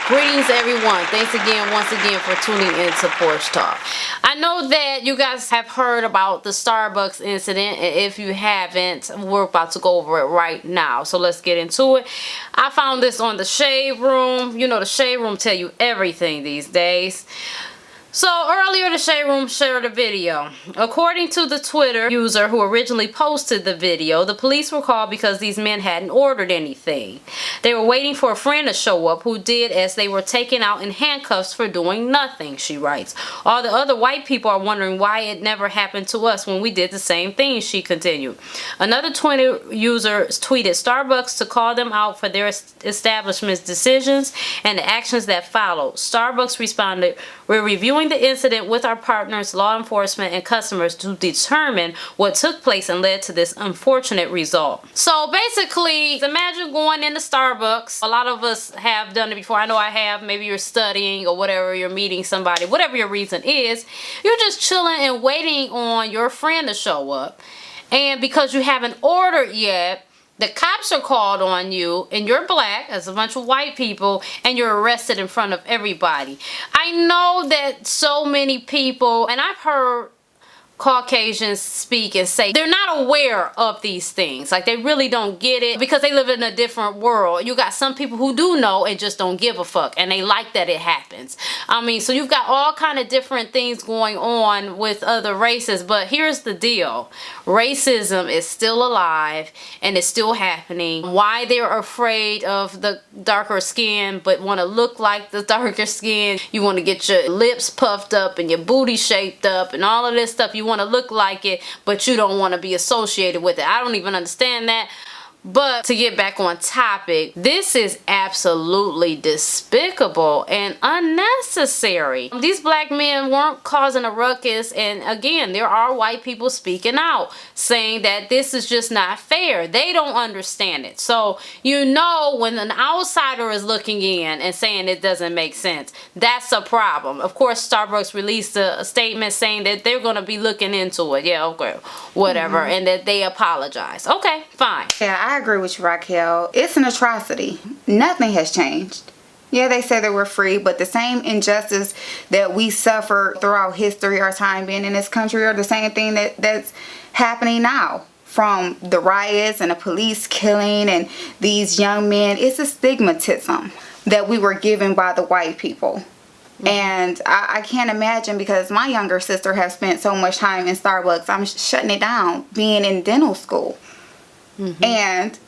Greetings everyone. Thanks again, once again, for tuning in to Porch Talk. I know that you guys have heard about the Starbucks incident, and if you haven't, we're about to go over it right now. So let's get into it. I found this on the Shade Room. You know, the Shade Room tell you everything these days. So earlier, the Shade Room shared a video. According to the Twitter user who originally posted the video, the police were called because these men hadn't ordered anything. They were waiting for a friend to show up who did, as they were taken out in handcuffs for doing nothing, she writes. All the other white people are wondering why it never happened to us when we did the same thing, she continued. Another Twitter user tweeted Starbucks to call them out for their establishment's decisions and the actions that followed. Starbucks responded, "We're reviewing the incident with our partners, law enforcement, and customers to determine what took place and led to this unfortunate result." So basically, imagine going into Starbucks. A lot of us have done it before. I know I have. Maybe you're studying or whatever, you're meeting somebody, whatever your reason is. You're just chilling and waiting on your friend to show up. And because you haven't ordered yet, the cops are called on you, and you're black, as a bunch of white people, and you're arrested in front of everybody. I know that so many people, and I've heard Caucasians speak and say they're not aware of these things. Like, they really don't get it because they live in a different world. You got some people who do know and just don't give a fuck, and they like that it happens. I mean, so you've got all kind of different things going on with other races, but here's the deal. Racism is still alive and it's still happening. Why they're afraid of the darker skin but want to look like the darker skin. You want to get your lips puffed up and your booty shaped up and all of this stuff. You want to look like it, but you don't want to be associated with it. I don't even understand that. But to get back on topic, this is absolutely despicable and unnecessary. These black men weren't causing a ruckus, and again, there are white people speaking out saying that this is just not fair. They don't understand it. So you know, when an outsider is looking in and saying it doesn't make sense, that's a problem. Of course, Starbucks released a statement saying that they're going to be looking into it. Yeah, okay, whatever, and that they apologize. Okay, fine. Yeah, I agree with you, Raquel. It's an atrocity. Nothing has changed. Yeah, they say that we're free, but the same injustice that we suffered throughout history, our time being in this country, are the same thing that's happening now. From the riots and the police killing and these young men, it's a stigmatism that we were given by the white people. And I can't imagine, because my younger sister has spent so much time in Starbucks. I'm shutting it down, being in dental school. And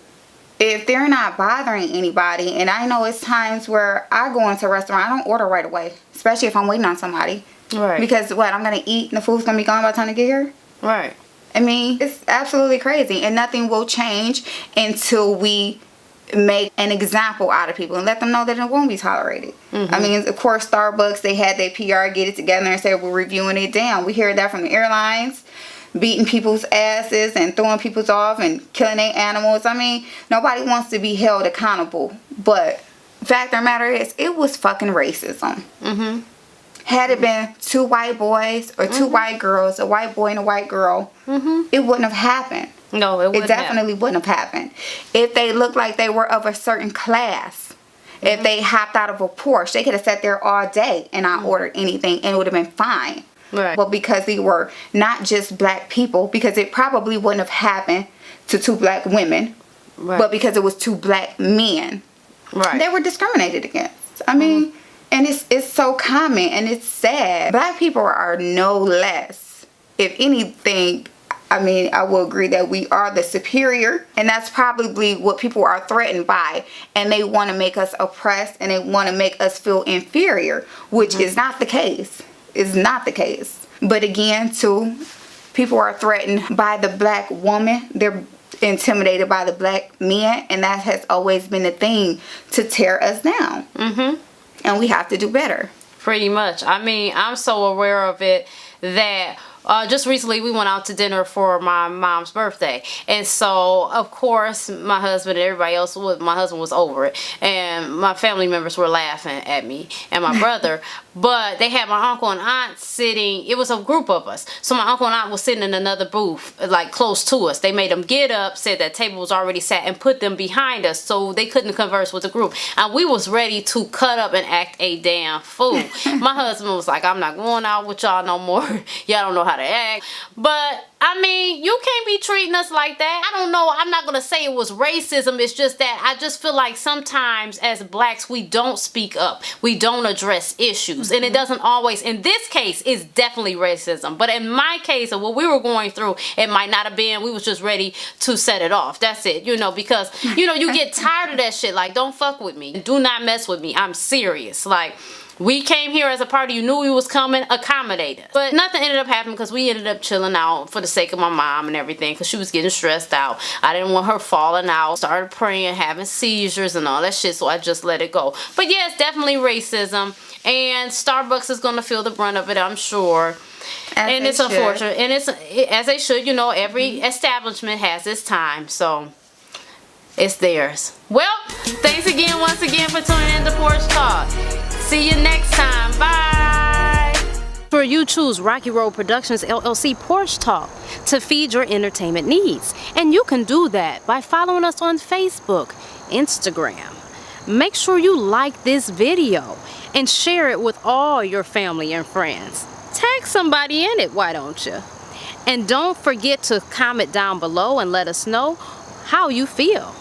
if they're not bothering anybody, and I know it's times where I go into a restaurant, I don't order right away, especially if I'm waiting on somebody. Right. Because what, I'm going to eat and the food's going to be gone by the time I get here? Right. I mean, it's absolutely crazy, and nothing will change until we make an example out of people and let them know that it won't be tolerated. I mean, of course, Starbucks, they had their PR get it together and say, we're reviewing it down. We hear that from the airlines, beating people's asses and throwing people's off and killing their animals. I mean, nobody wants to be held accountable, but the fact of the matter is, it was fucking racism. Had it been two white boys or two white girls, a white boy and a white girl, it wouldn't have happened. No, it definitely wouldn't have happened. If they looked like they were of a certain class, if they hopped out of a Porsche, they could have sat there all day and not ordered anything, and it would have been fine. Right. But because they were not just black people, because it probably wouldn't have happened to two black women, but because it was two black men, they were discriminated against. I mean, and it's so common, and it's sad. Black people are no less. If anything, I mean, I will agree that we are the superior, and that's probably what people are threatened by, and they want to make us oppressed, and they want to make us feel inferior, which is not the case. Is not the case. But again, too, people are threatened by the black woman. They're intimidated by the black men, and that has always been the thing to tear us down. And we have to do better. Pretty much. I mean, I'm so aware of it that just recently we went out to dinner for my mom's birthday, and so of course my husband and everybody else my husband was over it, and my family members were laughing at me and my brother. but they had my uncle and aunt sitting. It was a group of us, so my uncle and aunt was sitting in another booth, like close to us. They made them get up, said that table was already sat, and put them behind us so they couldn't converse with the group. And we was ready to cut up and act a damn fool. My husband was like, I'm not going out with y'all no more. Y'all don't know how to act. But I mean, you can't be treating us like that. I don't know. I'm not going to say it was racism. It's just that I just feel like sometimes as blacks, we don't speak up. We don't address issues. And it doesn't always, in this case, it's definitely racism. But in my case of what we were going through, it might not have been. We was just ready to set it off. That's it. You know, because, you know, you get tired of that shit. Like, don't fuck with me. Do not mess with me. I'm serious. Like, we came here as a party. You knew we was coming. Accommodate us. But nothing ended up happening because we ended up chilling out for the sake of my mom and everything because she was getting stressed out. I didn't want her falling out. Started praying, having seizures and all that shit, so I just let it go. But yeah, it's definitely racism. And Starbucks is going to feel the brunt of it, I'm sure. And it's unfortunate. And it's as they should. You know, every establishment has its time. So it's theirs. Well, thanks again, once again, for tuning in to Porch Talk. See you next time. Bye. For you choose Rocky Road Productions LLC Porch Talk to feed your entertainment needs. And you can do that by following us on Facebook, Instagram. Make sure you like this video and share it with all your family and friends. Tag somebody in it, why don't you? And don't forget to comment down below and let us know how you feel.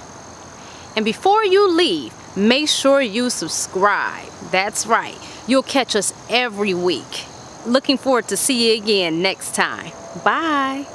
And before you leave, make sure you subscribe. That's right. You'll catch us every week. Looking forward to see you again next time. Bye.